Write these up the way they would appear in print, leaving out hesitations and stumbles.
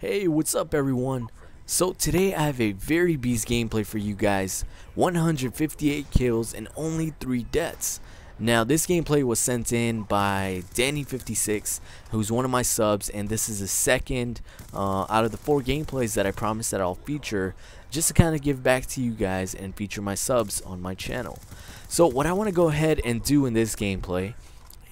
Hey, what's up everyone? So today I have a very beast gameplay for you guys. 158 kills and only 3 deaths. Now this gameplay was sent in by Danny56, who's one of my subs, and this is the second out of the 4 gameplays that I promised that I'll feature, just to kind of give back to you guys and feature my subs on my channel. So what I want to go ahead and do in this gameplay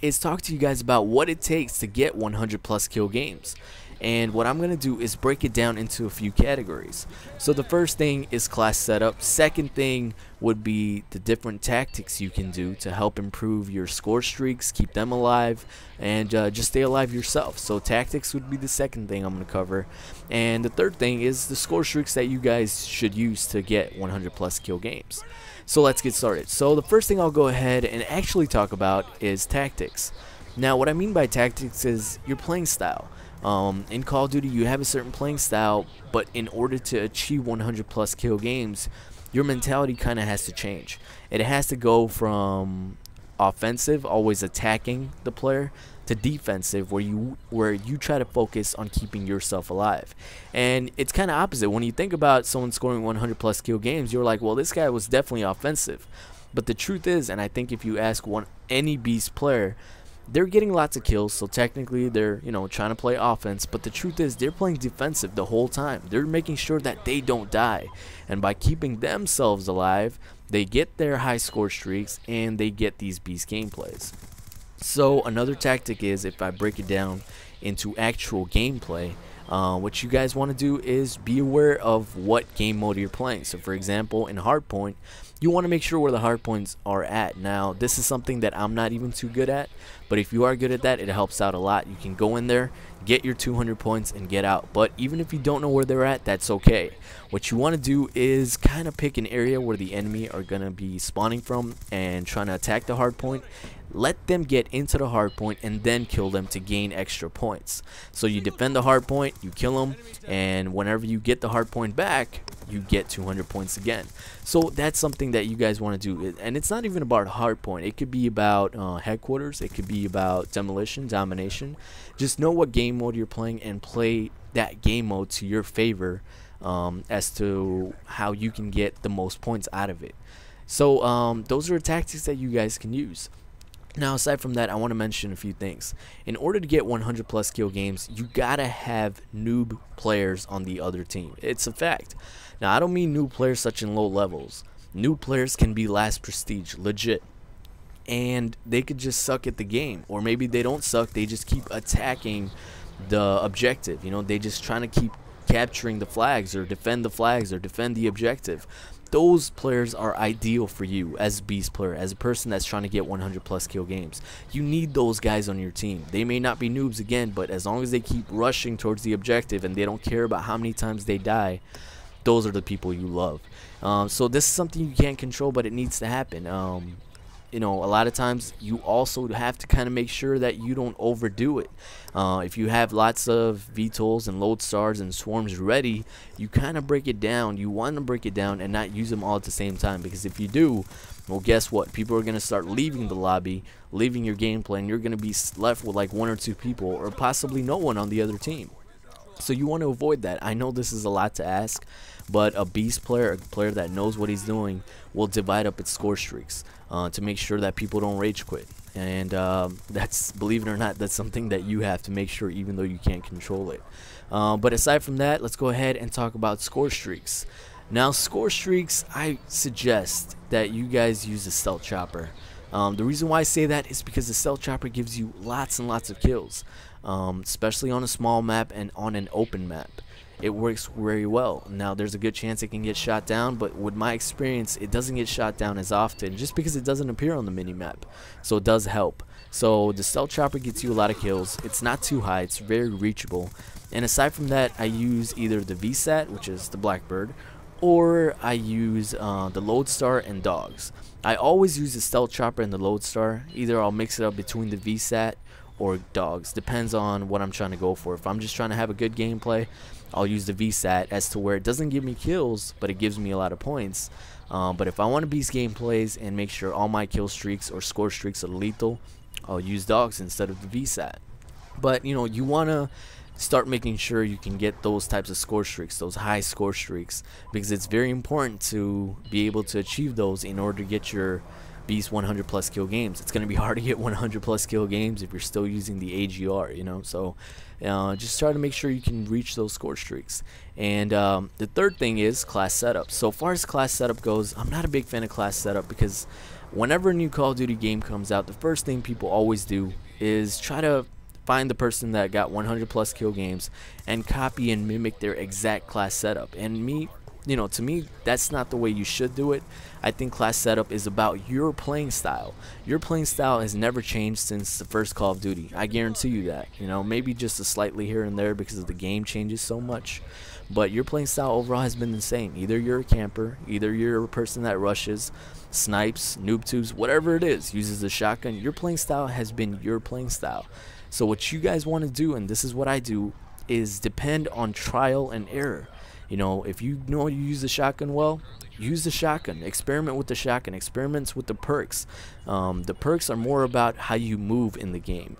is talk to you guys about what it takes to get 100 plus kill games. And what I'm going to do is break it down into a few categories. So the first thing is class setup. Second thing would be the different tactics you can do to help improve your score streaks, keep them alive, and just stay alive yourself. So tactics would be the second thing I'm going to cover. And the third thing is the score streaks that you guys should use to get 100 plus kill games. So let's get started. So the first thing I'll go ahead and actually talk about is tactics. Now what I mean by tactics is your playing style. In Call of Duty you have a certain playing style, but in order to achieve 100 plus kill games, your mentality kind of has to change. It has to go from offensive, always attacking the player, to defensive, where you try to focus on keeping yourself alive. And it's kind of opposite. When you think about someone scoring 100 plus kill games, you're like, well, this guy was definitely offensive. But the truth is, and I think if you ask any beast player, they're getting lots of kills, so technically they're, trying to play offense, but the truth is they're playing defensive the whole time. They're making sure that they don't die, and by keeping themselves alive, they get their high score streaks and they get these beast gameplays. So another tactic is, if I break it down into actual gameplay, what you guys want to do is be aware of what game mode you're playing. So for example, in hardpoint, you want to make sure where the hardpoints are at. Now this is something that I'm not even too good at, but if you are good at that, it helps out a lot. You can go in there, get your 200 points and get out. But even if you don't know where they're at, that's okay. What you want to do is kind of pick an area where the enemy are going to be spawning from and trying to attack the hardpoint. Let them get into the hardpoint and then kill them to gain extra points. So you defend the hardpoint, you kill them, and whenever you get the hardpoint back, you get 200 points again. So that's something that you guys want to do. And it's not even about hardpoint. It could be about headquarters. It could be about demolition, domination. Just know what game mode you're playing and play that game mode to your favor as to how you can get the most points out of it. So those are tactics that you guys can use. Now aside from that, I want to mention a few things. In order to get 100 plus kill games, you gotta have noob players on the other team. It's a fact. Now I don't mean noob players such in low levels. Noob players can be last prestige, legit, and they could just suck at the game, or maybe they don't suck, they just keep attacking the objective. They just trying to keep capturing the flags or defend the objective. Those players are ideal for you as a beast player, as a person that's trying to get 100 plus kill games. You need those guys on your team. They may not be noobs again, but as long as they keep rushing towards the objective and they don't care about how many times they die, those are the people you love. So this is something you can't control, but it needs to happen. A lot of times you also have to kind of make sure that you don't overdo it. If you have lots of VTOLs and lodestars and swarms ready, you kind of break it down. You want to break it down and not use them all at the same time, because if you do, well, guess what? People are going to start leaving the lobby, leaving your gameplay, and you're going to be left with like 1 or 2 people, or possibly no one on the other team. So you want to avoid that. I know this is a lot to ask, but a beast player, a player that knows what he's doing, will divide up its score streaks to make sure that people don't rage quit. And that's, believe it or not, that's something that you have to make sure, even though you can't control it. But aside from that, let's go ahead and talk about score streaks. Now score streaks, I suggest that you guys use the stealth chopper. The reason why I say that is because the stealth chopper gives you lots and lots of kills, especially on a small map and on an open map. It works very well. Now there's a good chance it can get shot down, but with my experience, it doesn't get shot down as often, just because it doesn't appear on the minimap. So it does help. So the stealth chopper gets you a lot of kills. It's not too high, it's very reachable. And aside from that, I use either the VSAT, which is the Blackbird, or I use the Lodestar and Dogs. I always use the stealth chopper and the Lodestar. Either I'll mix it up between the VSAT or Dogs, depends on what I'm trying to go for. If I'm just trying to have a good gameplay, I'll use the VSAT, as to where it doesn't give me kills, but it gives me a lot of points. But if I want to beast gameplays and make sure all my kill streaks or score streaks are lethal, I'll use Dogs instead of the VSAT. But you want to start making sure you can get those types of score streaks, those high score streaks, because it's very important to be able to achieve those in order to get your beast 100 plus kill games. It's going to be hard to get 100 plus kill games if you're still using the AGR, you know. So just try to make sure you can reach those score streaks. And the third thing is class setup. So far as class setup goes, I'm not a big fan of class setup, because whenever a new Call of Duty game comes out, the first thing people always do is try to find the person that got 100 plus kill games and copy and mimic their exact class setup. And to me, that's not the way you should do it. I think class setup is about your playing style. Your playing style has never changed since the first Call of Duty. I guarantee you that. Maybe just a slightly here and there because the game changes so much. But your playing style overall has been the same. Either you're a camper, either you're a person that rushes, snipes, noob tubes, whatever it is, uses the shotgun. Your playing style has been your playing style. So what you guys want to do, and this is what I do, is depend on trial and error. If you use the shotgun well, use the shotgun. Experiment with the shotgun. Experiments with the perks. The perks are more about how you move in the game.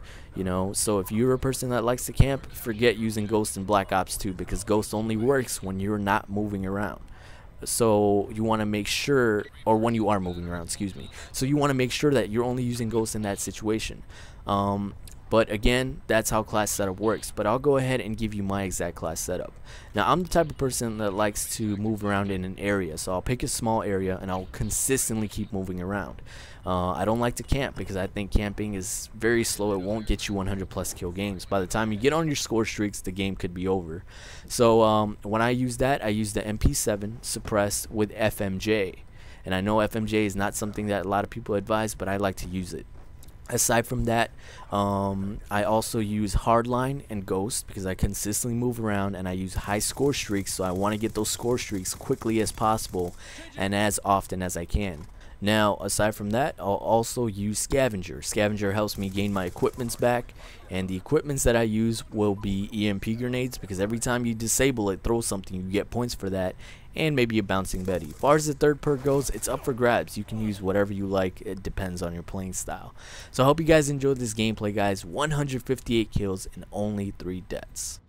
So if you're a person that likes to camp, forget using Ghost in Black Ops 2, because Ghost only works when you're not moving around. So you want to make sure, or when you are moving around, excuse me. So you want to make sure that you're only using Ghost in that situation. But again, that's how class setup works. But I'll go ahead and give you my exact class setup. Now, I'm the type of person that likes to move around in an area. So I'll pick a small area and I'll consistently keep moving around. I don't like to camp because I think camping is very slow. It won't get you 100 plus kill games. By the time you get on your score streaks, the game could be over. So when I use that, I use the MP7 suppressed with FMJ. And I know FMJ is not something that a lot of people advise, but I like to use it. Aside from that, I also use Hardline and Ghost because I consistently move around, and I use high score streaks, so I want to get those score streaks quickly as possible and as often as I can. Now, aside from that, I'll also use Scavenger. Scavenger helps me gain my equipments back, and the equipments that I use will be EMP grenades, because every time you disable it, throw something, you get points for that, and maybe a bouncing Betty. As far as the third perk goes, it's up for grabs. You can use whatever you like. It depends on your playing style. So I hope you guys enjoyed this gameplay, guys. 158 kills and only 3 deaths.